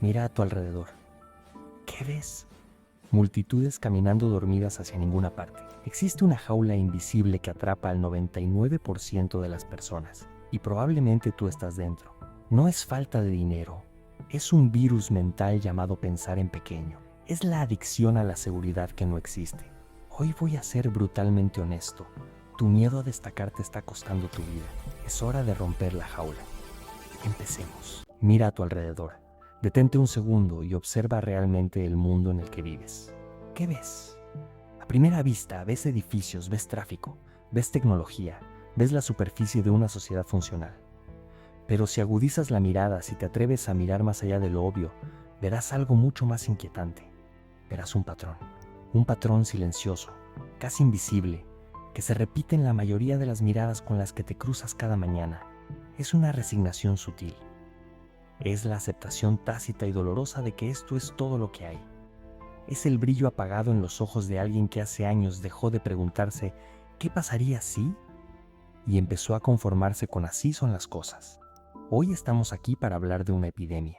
Mira a tu alrededor. ¿Qué ves? Multitudes caminando dormidas hacia ninguna parte. Existe una jaula invisible que atrapa al 99% de las personas, y probablemente tú estás dentro. No es falta de dinero, es un virus mental llamado pensar en pequeño. Es la adicción a la seguridad que no existe. Hoy voy a ser brutalmente honesto. Tu miedo a destacar te está costando tu vida. Es hora de romper la jaula. Empecemos. Mira a tu alrededor. Detente un segundo y observa realmente el mundo en el que vives. ¿Qué ves? A primera vista ves edificios, ves tráfico, ves tecnología, ves la superficie de una sociedad funcional. Pero si agudizas la mirada, si te atreves a mirar más allá de lo obvio, verás algo mucho más inquietante. Verás un patrón silencioso, casi invisible, que se repite en la mayoría de las miradas con las que te cruzas cada mañana. Es una resignación sutil. Es la aceptación tácita y dolorosa de que esto es todo lo que hay. Es el brillo apagado en los ojos de alguien que hace años dejó de preguntarse ¿qué pasaría si? Y empezó a conformarse con así son las cosas. Hoy estamos aquí para hablar de una epidemia.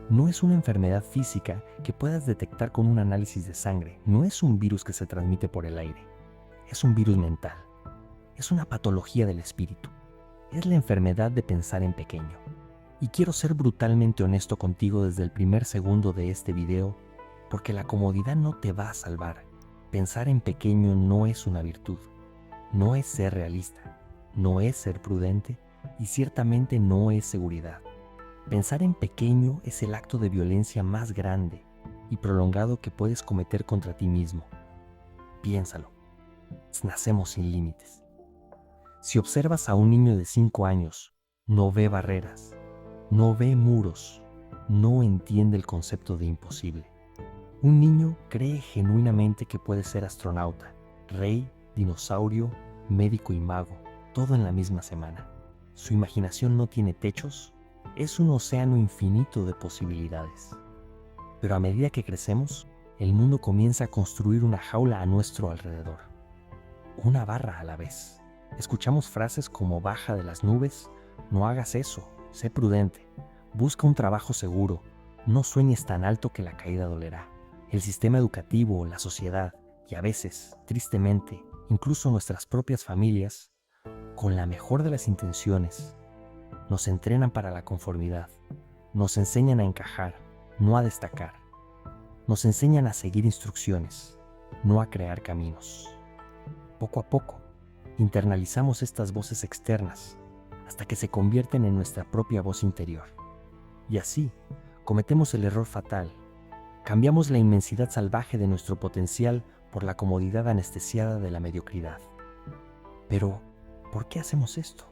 No es una enfermedad física que puedas detectar con un análisis de sangre, no es un virus que se transmite por el aire. Es un virus mental. Es una patología del espíritu. Es la enfermedad de pensar en pequeño. Y quiero ser brutalmente honesto contigo desde el primer segundo de este video, porque la comodidad no te va a salvar. Pensar en pequeño no es una virtud. No es ser realista. No es ser prudente y ciertamente no es seguridad. Pensar en pequeño es el acto de violencia más grande y prolongado que puedes cometer contra ti mismo. Piénsalo. Nacemos sin límites. Si observas a un niño de 5 años, no ve barreras, no ve muros, no entiende el concepto de imposible. Un niño cree genuinamente que puede ser astronauta, rey, dinosaurio, médico y mago, todo en la misma semana. Su imaginación no tiene techos, es un océano infinito de posibilidades. Pero a medida que crecemos, el mundo comienza a construir una jaula a nuestro alrededor. Una barra a la vez. Escuchamos frases como baja de las nubes, no hagas eso, sé prudente, busca un trabajo seguro, no sueñes tan alto que la caída dolerá. El sistema educativo, la sociedad y a veces, tristemente, incluso nuestras propias familias, con la mejor de las intenciones, nos entrenan para la conformidad, nos enseñan a encajar, no a destacar, nos enseñan a seguir instrucciones, no a crear caminos. Poco a poco, internalizamos estas voces externas hasta que se convierten en nuestra propia voz interior. Y así, cometemos el error fatal. Cambiamos la inmensidad salvaje de nuestro potencial por la comodidad anestesiada de la mediocridad. Pero, ¿por qué hacemos esto?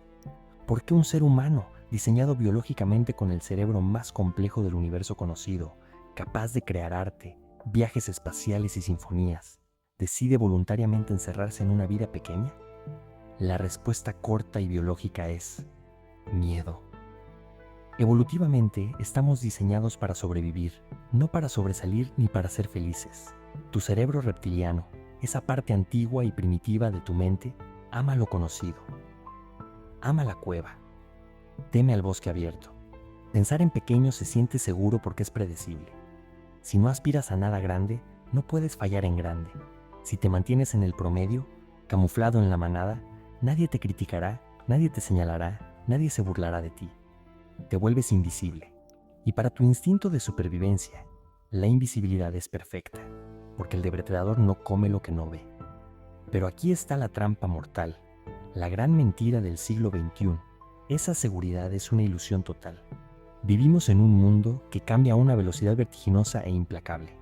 ¿Por qué un ser humano, diseñado biológicamente con el cerebro más complejo del universo conocido, capaz de crear arte, viajes espaciales y sinfonías, decide voluntariamente encerrarse en una vida pequeña? La respuesta corta y biológica es miedo. Evolutivamente, estamos diseñados para sobrevivir, no para sobresalir ni para ser felices. Tu cerebro reptiliano, esa parte antigua y primitiva de tu mente, ama lo conocido. Ama la cueva. Teme al bosque abierto. Pensar en pequeño se siente seguro porque es predecible. Si no aspiras a nada grande, no puedes fallar en grande. Si te mantienes en el promedio, camuflado en la manada, nadie te criticará, nadie te señalará, nadie se burlará de ti. Te vuelves invisible. Y para tu instinto de supervivencia, la invisibilidad es perfecta, porque el depredador no come lo que no ve. Pero aquí está la trampa mortal, la gran mentira del siglo XXI. Esa seguridad es una ilusión total. Vivimos en un mundo que cambia a una velocidad vertiginosa e implacable.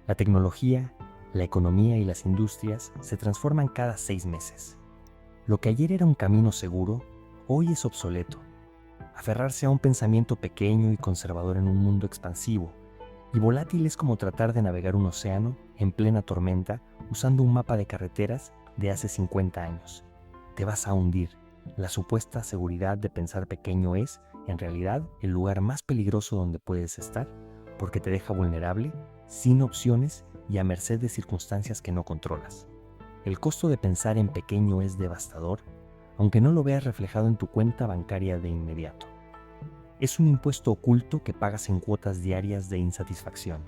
La tecnología, la economía y las industrias se transforman cada 6 meses. Lo que ayer era un camino seguro, hoy es obsoleto. Aferrarse a un pensamiento pequeño y conservador en un mundo expansivo y volátil es como tratar de navegar un océano en plena tormenta usando un mapa de carreteras de hace 50 años. Te vas a hundir. La supuesta seguridad de pensar pequeño es, en realidad, el lugar más peligroso donde puedes estar, porque te deja vulnerable, sin opciones y a merced de circunstancias que no controlas. El costo de pensar en pequeño es devastador, aunque no lo veas reflejado en tu cuenta bancaria de inmediato. Es un impuesto oculto que pagas en cuotas diarias de insatisfacción.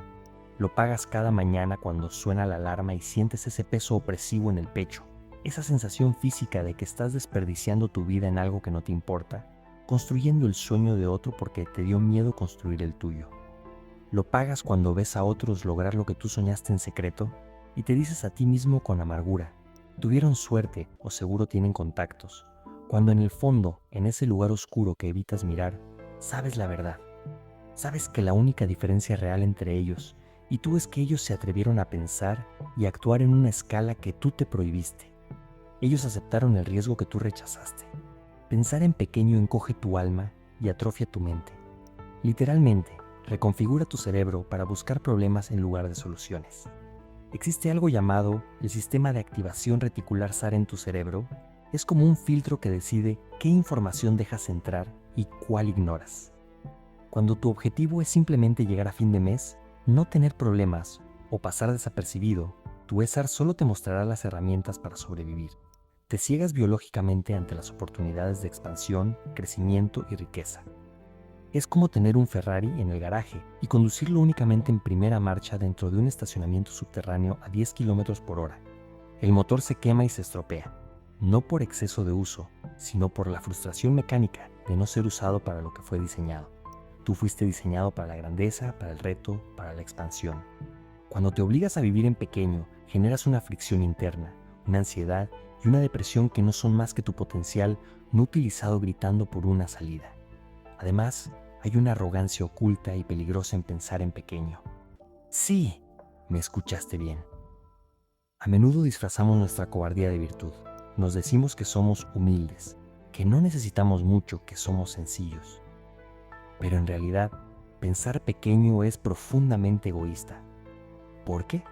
Lo pagas cada mañana cuando suena la alarma y sientes ese peso opresivo en el pecho, esa sensación física de que estás desperdiciando tu vida en algo que no te importa, construyendo el sueño de otro porque te dio miedo construir el tuyo. Lo pagas cuando ves a otros lograr lo que tú soñaste en secreto y te dices a ti mismo con amargura: tuvieron suerte o seguro tienen contactos, cuando en el fondo, en ese lugar oscuro que evitas mirar, sabes la verdad. Sabes que la única diferencia real entre ellos y tú es que ellos se atrevieron a pensar y actuar en una escala que tú te prohibiste. Ellos aceptaron el riesgo que tú rechazaste. Pensar en pequeño encoge tu alma y atrofia tu mente. Literalmente, reconfigura tu cerebro para buscar problemas en lugar de soluciones. Existe algo llamado el sistema de activación reticular SAR en tu cerebro. Es como un filtro que decide qué información dejas entrar y cuál ignoras. Cuando tu objetivo es simplemente llegar a fin de mes, no tener problemas o pasar desapercibido, tu SAR solo te mostrará las herramientas para sobrevivir. Te ciegas biológicamente ante las oportunidades de expansión, crecimiento y riqueza. Es como tener un Ferrari en el garaje y conducirlo únicamente en primera marcha dentro de un estacionamiento subterráneo a 10 km por hora. El motor se quema y se estropea, no por exceso de uso, sino por la frustración mecánica de no ser usado para lo que fue diseñado. Tú fuiste diseñado para la grandeza, para el reto, para la expansión. Cuando te obligas a vivir en pequeño, generas una fricción interna, una ansiedad y una depresión que no son más que tu potencial no utilizado gritando por una salida. Además, hay una arrogancia oculta y peligrosa en pensar en pequeño. Sí, me escuchaste bien. A menudo disfrazamos nuestra cobardía de virtud. Nos decimos que somos humildes, que no necesitamos mucho, que somos sencillos. Pero en realidad, pensar pequeño es profundamente egoísta. ¿Por qué?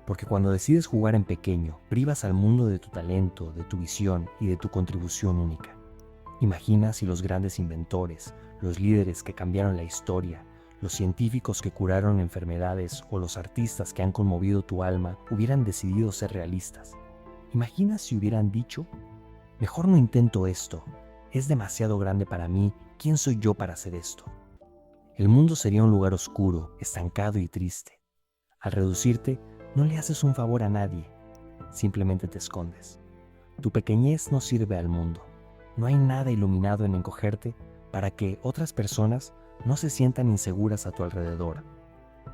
Porque cuando decides jugar en pequeño, privas al mundo de tu talento, de tu visión y de tu contribución única. Imagina si los grandes inventores, los líderes que cambiaron la historia, los científicos que curaron enfermedades o los artistas que han conmovido tu alma hubieran decidido ser realistas. Imagina si hubieran dicho: mejor no intento esto, es demasiado grande para mí, ¿quién soy yo para hacer esto? El mundo sería un lugar oscuro, estancado y triste. Al reducirte, no le haces un favor a nadie, simplemente te escondes. Tu pequeñez no sirve al mundo. No hay nada iluminado en encogerte para que otras personas no se sientan inseguras a tu alrededor.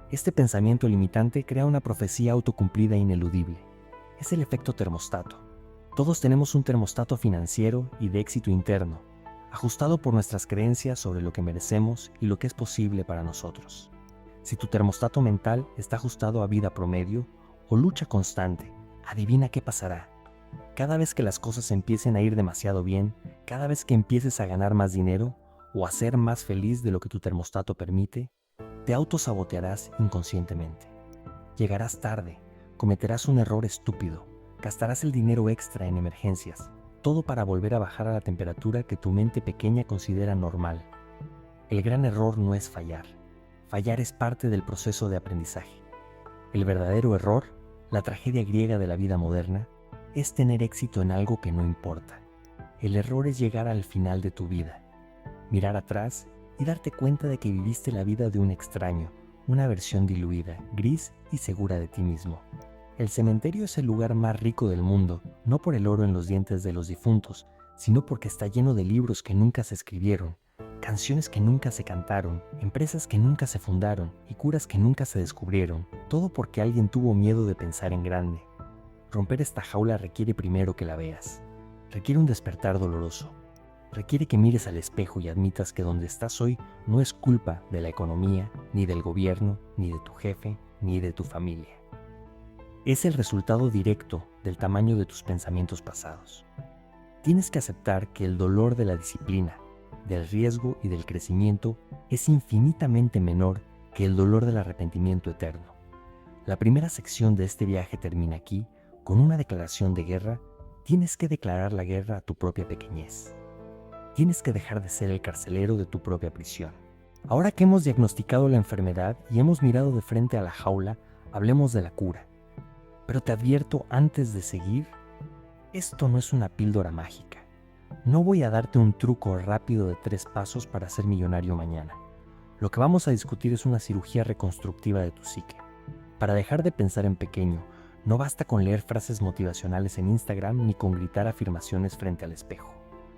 Este pensamiento limitante crea una profecía autocumplida e ineludible. Es el efecto termostato. Todos tenemos un termostato financiero y de éxito interno, ajustado por nuestras creencias sobre lo que merecemos y lo que es posible para nosotros. Si tu termostato mental está ajustado a vida promedio o lucha constante, adivina qué pasará. Cada vez que las cosas empiecen a ir demasiado bien, cada vez que empieces a ganar más dinero o a ser más feliz de lo que tu termostato permite, te autosabotearás inconscientemente. Llegarás tarde, cometerás un error estúpido, gastarás el dinero extra en emergencias, todo para volver a bajar a la temperatura que tu mente pequeña considera normal. El gran error no es fallar. Fallar es parte del proceso de aprendizaje. El verdadero error, la tragedia griega de la vida moderna, es tener éxito en algo que no importa. El error es llegar al final de tu vida, mirar atrás y darte cuenta de que viviste la vida de un extraño, una versión diluida, gris y segura de ti mismo. El cementerio es el lugar más rico del mundo, no por el oro en los dientes de los difuntos, sino porque está lleno de libros que nunca se escribieron, canciones que nunca se cantaron, empresas que nunca se fundaron y curas que nunca se descubrieron, todo porque alguien tuvo miedo de pensar en grande. Romper esta jaula requiere primero que la veas. Requiere un despertar doloroso. Requiere que mires al espejo y admitas que donde estás hoy no es culpa de la economía, ni del gobierno, ni de tu jefe, ni de tu familia. Es el resultado directo del tamaño de tus pensamientos pasados. Tienes que aceptar que el dolor de la disciplina, del riesgo y del crecimiento es infinitamente menor que el dolor del arrepentimiento eterno. La primera sección de este viaje termina aquí, con una declaración de guerra. Tienes que declarar la guerra a tu propia pequeñez. Tienes que dejar de ser el carcelero de tu propia prisión. Ahora que hemos diagnosticado la enfermedad y hemos mirado de frente a la jaula, hablemos de la cura. Pero te advierto antes de seguir, esto no es una píldora mágica. No voy a darte un truco rápido de 3 pasos para ser millonario mañana. Lo que vamos a discutir es una cirugía reconstructiva de tu psique. Para dejar de pensar en pequeño, no basta con leer frases motivacionales en Instagram ni con gritar afirmaciones frente al espejo.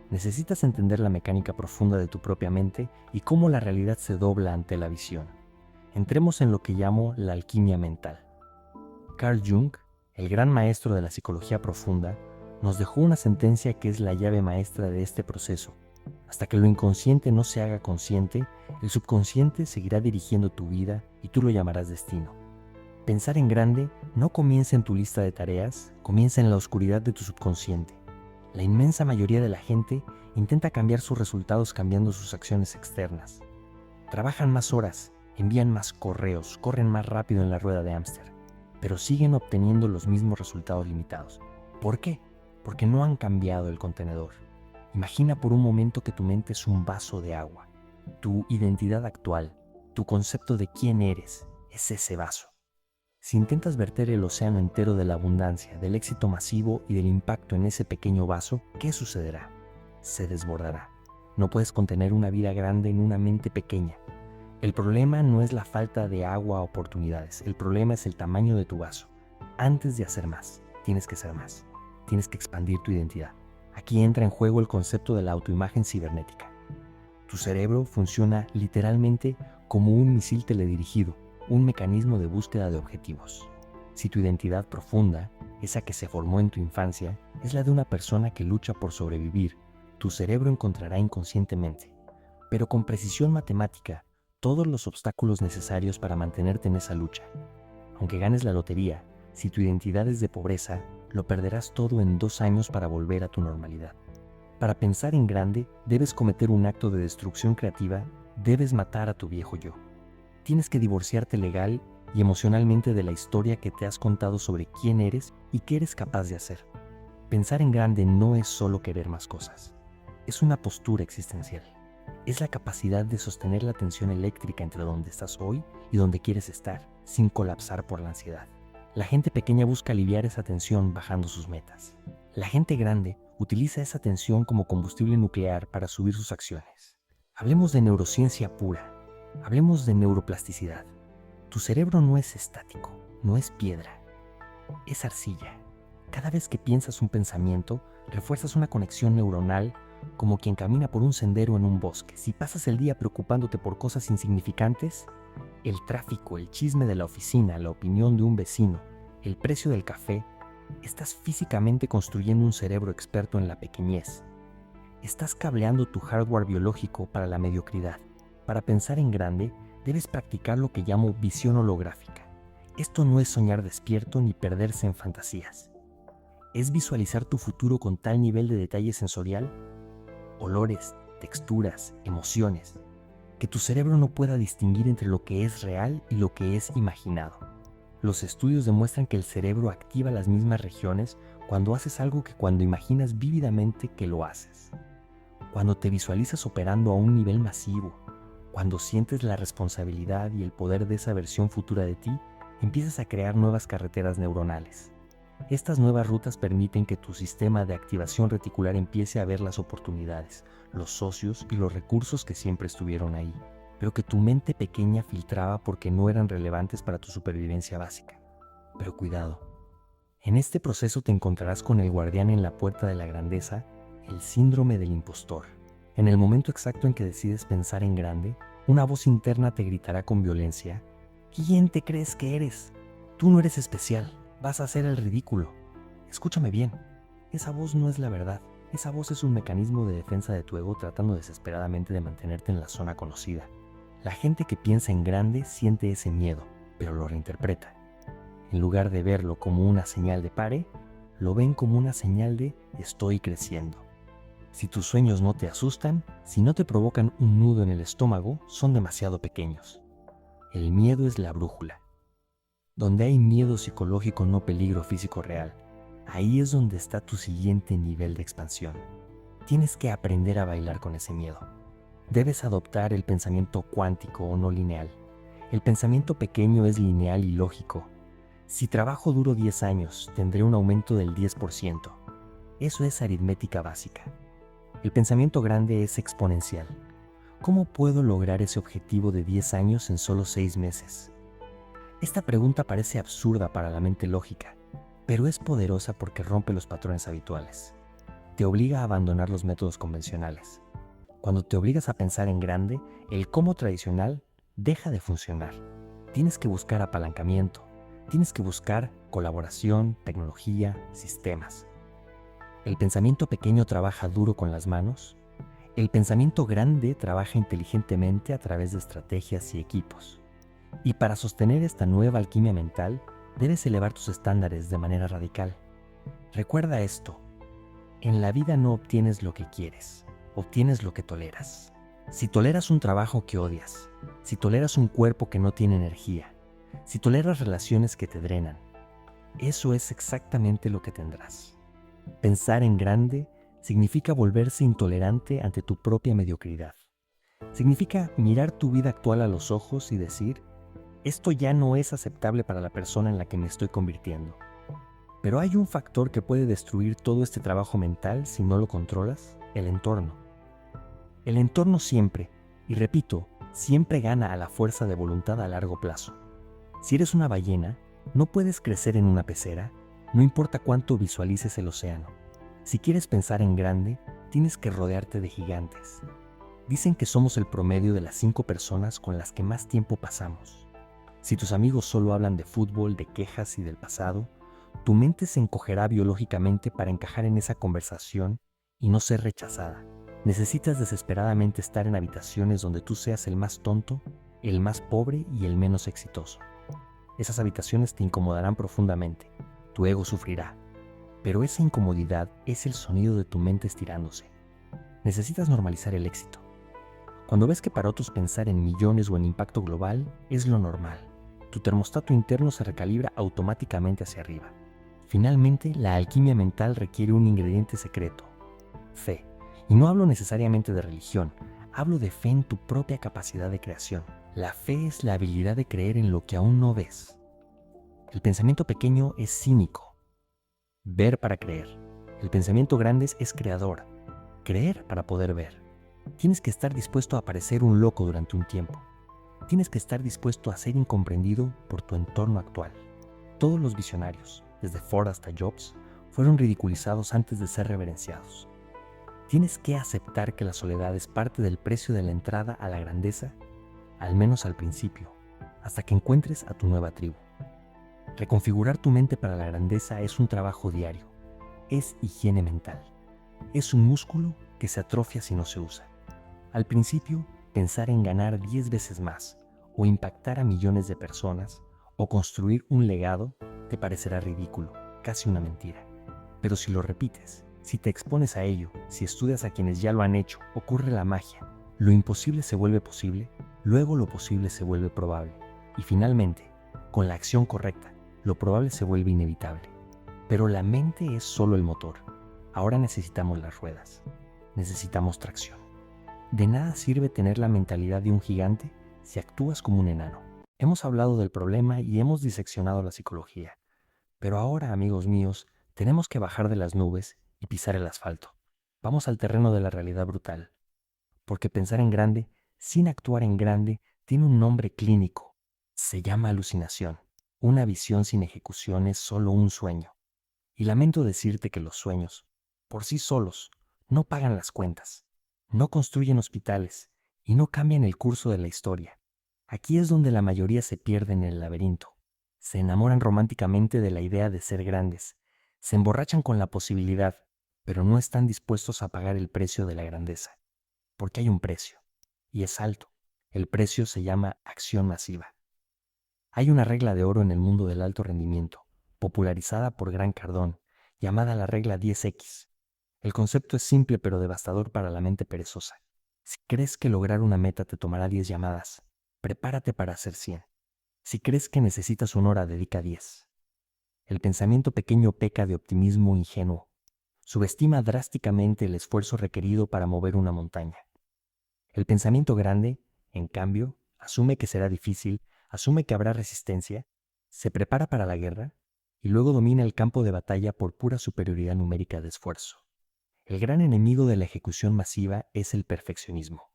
Necesitas entender la mecánica profunda de tu propia mente y cómo la realidad se dobla ante la visión. Entremos en lo que llamo la alquimia mental. Carl Jung, el gran maestro de la psicología profunda, nos dejó una sentencia que es la llave maestra de este proceso. Hasta que lo inconsciente no se haga consciente, el subconsciente seguirá dirigiendo tu vida y tú lo llamarás destino. Pensar en grande no comienza en tu lista de tareas, comienza en la oscuridad de tu subconsciente. La inmensa mayoría de la gente intenta cambiar sus resultados cambiando sus acciones externas. Trabajan más horas, envían más correos, corren más rápido en la rueda de hámster, pero siguen obteniendo los mismos resultados limitados. ¿Por qué? Porque no han cambiado el contenedor. Imagina por un momento que tu mente es un vaso de agua. Tu identidad actual, tu concepto de quién eres, es ese vaso. Si intentas verter el océano entero de la abundancia, del éxito masivo y del impacto en ese pequeño vaso, ¿qué sucederá? Se desbordará. No puedes contener una vida grande en una mente pequeña. El problema no es la falta de agua o oportunidades, el problema es el tamaño de tu vaso. Antes de hacer más, tienes que ser más. Tienes que expandir tu identidad. Aquí entra en juego el concepto de la autoimagen cibernética. Tu cerebro funciona literalmente como un misil teledirigido, un mecanismo de búsqueda de objetivos. Si tu identidad profunda, esa que se formó en tu infancia, es la de una persona que lucha por sobrevivir, tu cerebro encontrará inconscientemente, pero con precisión matemática, todos los obstáculos necesarios para mantenerte en esa lucha. Aunque ganes la lotería, si tu identidad es de pobreza, lo perderás todo en 2 años para volver a tu normalidad. Para pensar en grande, debes cometer un acto de destrucción creativa, debes matar a tu viejo yo. Tienes que divorciarte legal y emocionalmente de la historia que te has contado sobre quién eres y qué eres capaz de hacer. Pensar en grande no es solo querer más cosas, es una postura existencial. Es la capacidad de sostener la tensión eléctrica entre donde estás hoy y donde quieres estar, sin colapsar por la ansiedad. La gente pequeña busca aliviar esa tensión bajando sus metas. La gente grande utiliza esa tensión como combustible nuclear para subir sus acciones. Hablemos de neurociencia pura. Hablemos de neuroplasticidad. Tu cerebro no es estático, no es piedra, es arcilla. Cada vez que piensas un pensamiento, refuerzas una conexión neuronal como quien camina por un sendero en un bosque. Si pasas el día preocupándote por cosas insignificantes, el tráfico, el chisme de la oficina, la opinión de un vecino, el precio del café, estás físicamente construyendo un cerebro experto en la pequeñez. Estás cableando tu hardware biológico para la mediocridad. Para pensar en grande, debes practicar lo que llamo visión holográfica. Esto no es soñar despierto ni perderse en fantasías. Es visualizar tu futuro con tal nivel de detalle sensorial, olores, texturas, emociones, que tu cerebro no pueda distinguir entre lo que es real y lo que es imaginado. Los estudios demuestran que el cerebro activa las mismas regiones cuando haces algo que cuando imaginas vívidamente que lo haces. Cuando te visualizas operando a un nivel masivo, cuando sientes la responsabilidad y el poder de esa versión futura de ti, empiezas a crear nuevas carreteras neuronales. Estas nuevas rutas permiten que tu sistema de activación reticular empiece a ver las oportunidades, los socios y los recursos que siempre estuvieron ahí, pero que tu mente pequeña filtraba porque no eran relevantes para tu supervivencia básica. Pero cuidado, en este proceso te encontrarás con el guardián en la puerta de la grandeza, el síndrome del impostor. En el momento exacto en que decides pensar en grande, una voz interna te gritará con violencia: ¿quién te crees que eres? Tú no eres especial, vas a hacer el ridículo. Escúchame bien, esa voz no es la verdad. Esa voz es un mecanismo de defensa de tu ego tratando desesperadamente de mantenerte en la zona conocida. La gente que piensa en grande siente ese miedo, pero lo reinterpreta. En lugar de verlo como una señal de pare, lo ven como una señal de estoy creciendo. Si tus sueños no te asustan, si no te provocan un nudo en el estómago, son demasiado pequeños. El miedo es la brújula. Donde hay miedo psicológico, no peligro físico real, ahí es donde está tu siguiente nivel de expansión. Tienes que aprender a bailar con ese miedo. Debes adoptar el pensamiento cuántico o no lineal. El pensamiento pequeño es lineal y lógico. Si trabajo duro 10 años, tendré un aumento del 10%. Eso es aritmética básica. El pensamiento grande es exponencial. ¿Cómo puedo lograr ese objetivo de 10 años en solo 6 meses? Esta pregunta parece absurda para la mente lógica, pero es poderosa porque rompe los patrones habituales. Te obliga a abandonar los métodos convencionales. Cuando te obligas a pensar en grande, el cómo tradicional deja de funcionar. Tienes que buscar apalancamiento, tienes que buscar colaboración, tecnología, sistemas. El pensamiento pequeño trabaja duro con las manos. El pensamiento grande trabaja inteligentemente a través de estrategias y equipos. Y para sostener esta nueva alquimia mental, debes elevar tus estándares de manera radical. Recuerda esto: en la vida no obtienes lo que quieres, obtienes lo que toleras. Si toleras un trabajo que odias, si toleras un cuerpo que no tiene energía, si toleras relaciones que te drenan, eso es exactamente lo que tendrás. Pensar en grande significa volverse intolerante ante tu propia mediocridad. Significa mirar tu vida actual a los ojos y decir: esto ya no es aceptable para la persona en la que me estoy convirtiendo. Pero hay un factor que puede destruir todo este trabajo mental si no lo controlas: el entorno. El entorno siempre, y repito, siempre gana a la fuerza de voluntad a largo plazo. Si eres una ballena, no puedes crecer en una pecera, no importa cuánto visualices el océano. Si quieres pensar en grande, tienes que rodearte de gigantes. Dicen que somos el promedio de las 5 personas con las que más tiempo pasamos. Si tus amigos solo hablan de fútbol, de quejas y del pasado, tu mente se encogerá biológicamente para encajar en esa conversación y no ser rechazada. Necesitas desesperadamente estar en habitaciones donde tú seas el más tonto, el más pobre y el menos exitoso. Esas habitaciones te incomodarán profundamente, tu ego sufrirá, pero esa incomodidad es el sonido de tu mente estirándose. Necesitas normalizar el éxito. Cuando ves que para otros pensar en millones o en impacto global es lo normal, tu termostato interno se recalibra automáticamente hacia arriba. Finalmente, la alquimia mental requiere un ingrediente secreto: fe. Y no hablo necesariamente de religión, hablo de fe en tu propia capacidad de creación. La fe es la habilidad de creer en lo que aún no ves. El pensamiento pequeño es cínico, ver para creer. El pensamiento grande es creador, creer para poder ver. Tienes que estar dispuesto a parecer un loco durante un tiempo. Tienes que estar dispuesto a ser incomprendido por tu entorno actual. Todos los visionarios, desde Ford hasta Jobs, fueron ridiculizados antes de ser reverenciados. Tienes que aceptar que la soledad es parte del precio de la entrada a la grandeza, al menos al principio, hasta que encuentres a tu nueva tribu. Reconfigurar tu mente para la grandeza es un trabajo diario, es higiene mental. Es un músculo que se atrofia si no se usa. Al principio, pensar en ganar 10 veces más, o impactar a millones de personas, o construir un legado, te parecerá ridículo, casi una mentira. Pero si lo repites, si te expones a ello, si estudias a quienes ya lo han hecho, ocurre la magia. Lo imposible se vuelve posible, luego lo posible se vuelve probable. Y finalmente, con la acción correcta, lo probable se vuelve inevitable. Pero la mente es solo el motor. Ahora necesitamos las ruedas. Necesitamos tracción. De nada sirve tener la mentalidad de un gigante si actúas como un enano. Hemos hablado del problema y hemos diseccionado la psicología. Pero ahora, amigos míos, tenemos que bajar de las nubes y pisar el asfalto. Vamos al terreno de la realidad brutal. Porque pensar en grande, sin actuar en grande, tiene un nombre clínico. Se llama alucinación. Una visión sin ejecución es solo un sueño. Y lamento decirte que los sueños, por sí solos, no pagan las cuentas, no construyen hospitales y no cambian el curso de la historia. Aquí es donde la mayoría se pierde en el laberinto. Se enamoran románticamente de la idea de ser grandes, se emborrachan con la posibilidad, pero no están dispuestos a pagar el precio de la grandeza. Porque hay un precio, y es alto. El precio se llama acción masiva. Hay una regla de oro en el mundo del alto rendimiento, popularizada por Grant Cardone, llamada la regla 10X. El concepto es simple pero devastador para la mente perezosa. Si crees que lograr una meta te tomará 10 llamadas, prepárate para hacer 100. Si crees que necesitas 1 hora, dedica 10. El pensamiento pequeño peca de optimismo ingenuo. Subestima drásticamente el esfuerzo requerido para mover una montaña. El pensamiento grande, en cambio, asume que será difícil, asume que habrá resistencia, se prepara para la guerra y luego domina el campo de batalla por pura superioridad numérica de esfuerzo. El gran enemigo de la ejecución masiva es el perfeccionismo.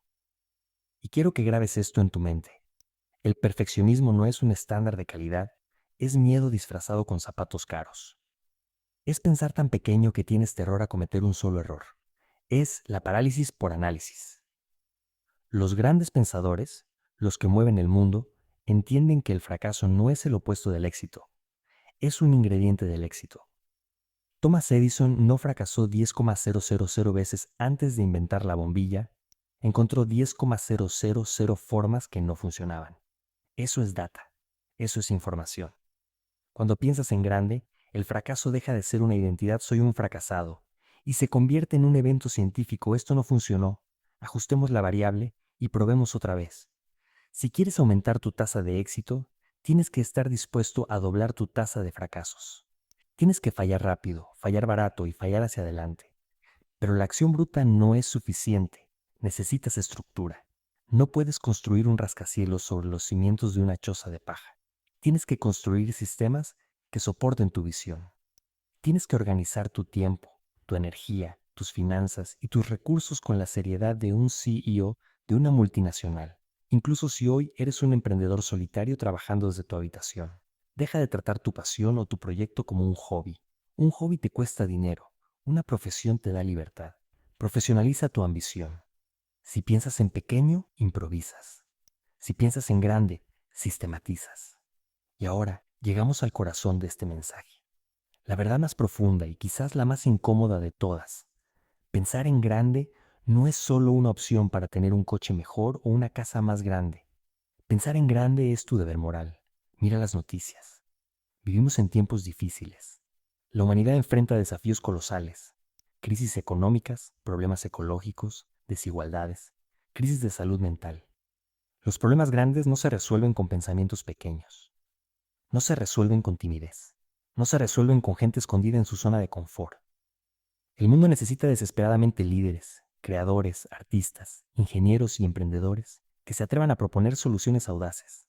Y quiero que grabes esto en tu mente. El perfeccionismo no es un estándar de calidad, es miedo disfrazado con zapatos caros. Es pensar tan pequeño que tienes terror a cometer un solo error. Es la parálisis por análisis. Los grandes pensadores, los que mueven el mundo, entienden que el fracaso no es el opuesto del éxito, es un ingrediente del éxito. Thomas Edison no fracasó 10,000 veces antes de inventar la bombilla, encontró 10,000 formas que no funcionaban. Eso es data, eso es información. Cuando piensas en grande, el fracaso deja de ser una identidad soy un fracasado y se convierte en un evento científico esto no funcionó, ajustemos la variable y probemos otra vez. Si quieres aumentar tu tasa de éxito, tienes que estar dispuesto a doblar tu tasa de fracasos. Tienes que fallar rápido, fallar barato y fallar hacia adelante. Pero la acción bruta no es suficiente. Necesitas estructura. No puedes construir un rascacielos sobre los cimientos de una choza de paja. Tienes que construir sistemas que soporten tu visión. Tienes que organizar tu tiempo, tu energía, tus finanzas y tus recursos con la seriedad de un CEO de una multinacional. Incluso si hoy eres un emprendedor solitario trabajando desde tu habitación. Deja de tratar tu pasión o tu proyecto como un hobby. Un hobby te cuesta dinero, una profesión te da libertad. Profesionaliza tu ambición. Si piensas en pequeño, improvisas. Si piensas en grande, sistematizas. Y ahora llegamos al corazón de este mensaje. La verdad más profunda y quizás la más incómoda de todas. Pensar en grande no es solo una opción para tener un coche mejor o una casa más grande. Pensar en grande es tu deber moral. Mira las noticias. Vivimos en tiempos difíciles. La humanidad enfrenta desafíos colosales. Crisis económicas, problemas ecológicos, desigualdades, crisis de salud mental. Los problemas grandes no se resuelven con pensamientos pequeños. No se resuelven con timidez. No se resuelven con gente escondida en su zona de confort. El mundo necesita desesperadamente líderes, creadores, artistas, ingenieros y emprendedores que se atrevan a proponer soluciones audaces.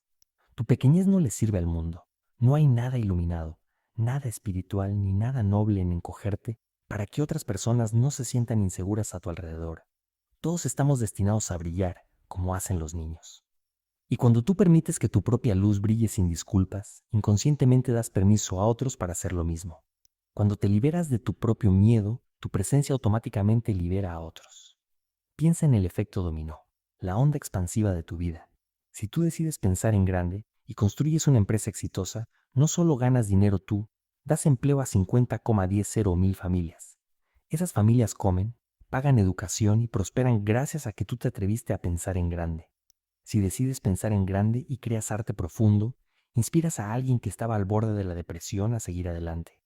Tu pequeñez no le sirve al mundo. No hay nada iluminado, nada espiritual ni nada noble en encogerte para que otras personas no se sientan inseguras a tu alrededor. Todos estamos destinados a brillar, como hacen los niños. Y cuando tú permites que tu propia luz brille sin disculpas, inconscientemente das permiso a otros para hacer lo mismo. Cuando te liberas de tu propio miedo, tu presencia automáticamente libera a otros. Piensa en el efecto dominó, la onda expansiva de tu vida. Si tú decides pensar en grande y construyes una empresa exitosa, no solo ganas dinero tú, das empleo a 50,10 mil familias. Esas familias comen, pagan educación y prosperan gracias a que tú te atreviste a pensar en grande. Si decides pensar en grande y creas arte profundo, inspiras a alguien que estaba al borde de la depresión a seguir adelante.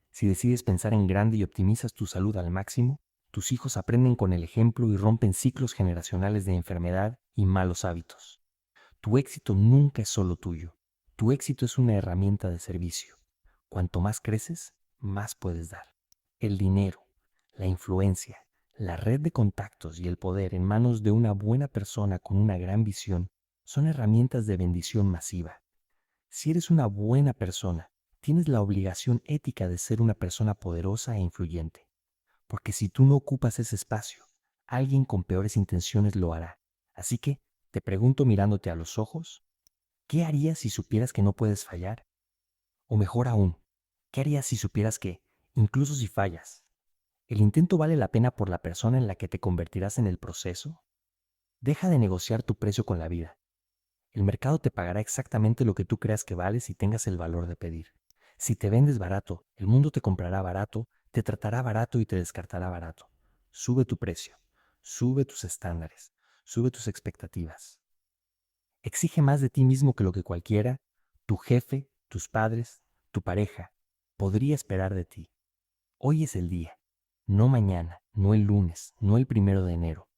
Si decides pensar en grande y optimizas tu salud al máximo, tus hijos aprenden con el ejemplo y rompen ciclos generacionales de enfermedad y malos hábitos. Tu éxito nunca es solo tuyo. Tu éxito es una herramienta de servicio. Cuanto más creces, más puedes dar. El dinero, la influencia, la red de contactos y el poder en manos de una buena persona con una gran visión son herramientas de bendición masiva. Si eres una buena persona, tienes la obligación ética de ser una persona poderosa e influyente. Porque si tú no ocupas ese espacio, alguien con peores intenciones lo hará. Así que, te pregunto mirándote a los ojos, ¿qué harías si supieras que no puedes fallar? O mejor aún, ¿qué harías si supieras que, incluso si fallas, el intento vale la pena por la persona en la que te convertirás en el proceso? Deja de negociar tu precio con la vida. El mercado te pagará exactamente lo que tú creas que vales y tengas el valor de pedir. Si te vendes barato, el mundo te comprará barato, te tratará barato y te descartará barato. Sube tu precio, sube tus estándares, sube tus expectativas. Exige más de ti mismo que lo que cualquiera, tu jefe, tus padres, tu pareja, podría esperar de ti. Hoy es el día, no mañana, no el lunes, no el 1 de enero.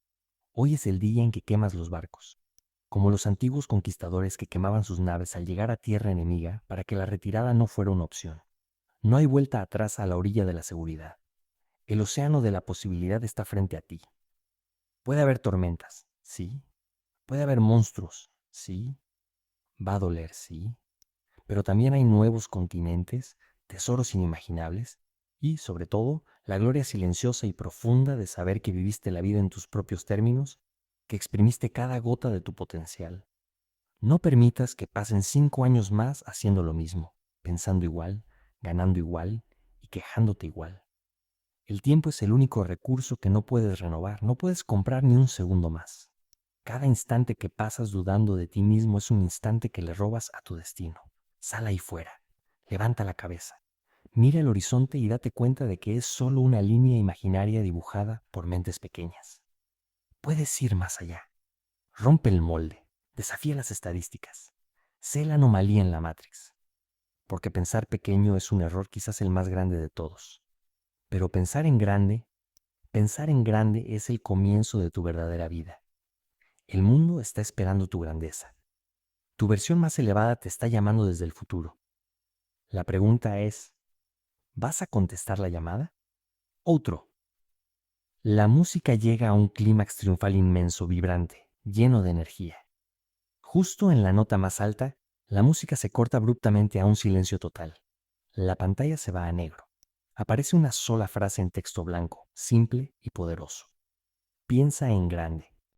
Hoy es el día en que quemas los barcos, como los antiguos conquistadores que quemaban sus naves al llegar a tierra enemiga para que la retirada no fuera una opción. No hay vuelta atrás a la orilla de la seguridad. El océano de la posibilidad está frente a ti. Puede haber tormentas, sí. Puede haber monstruos, sí. Va a doler, sí. Pero también hay nuevos continentes, tesoros inimaginables Y, sobre todo, la gloria silenciosa y profunda de saber que viviste la vida en tus propios términos, que exprimiste cada gota de tu potencial. No permitas que pasen 5 años más haciendo lo mismo, pensando igual, ganando igual y quejándote igual. El tiempo es el único recurso que no puedes renovar, no puedes comprar ni un segundo más. Cada instante que pasas dudando de ti mismo es un instante que le robas a tu destino. Sal ahí fuera, levanta la cabeza, mira el horizonte y date cuenta de que es solo una línea imaginaria dibujada por mentes pequeñas. Puedes ir más allá. Rompe el molde, desafía las estadísticas. Sé la anomalía en la Matrix, porque pensar pequeño es un error quizás el más grande de todos. Pero pensar en grande es el comienzo de tu verdadera vida. El mundo está esperando tu grandeza. Tu versión más elevada te está llamando desde el futuro. La pregunta es, ¿vas a contestar la llamada? Otro. La música llega a un clímax triunfal inmenso, vibrante, lleno de energía. Justo en la nota más alta, la música se corta abruptamente a un silencio total. La pantalla se va a negro. Aparece una sola frase en texto blanco, simple y poderoso. Piensa en grande.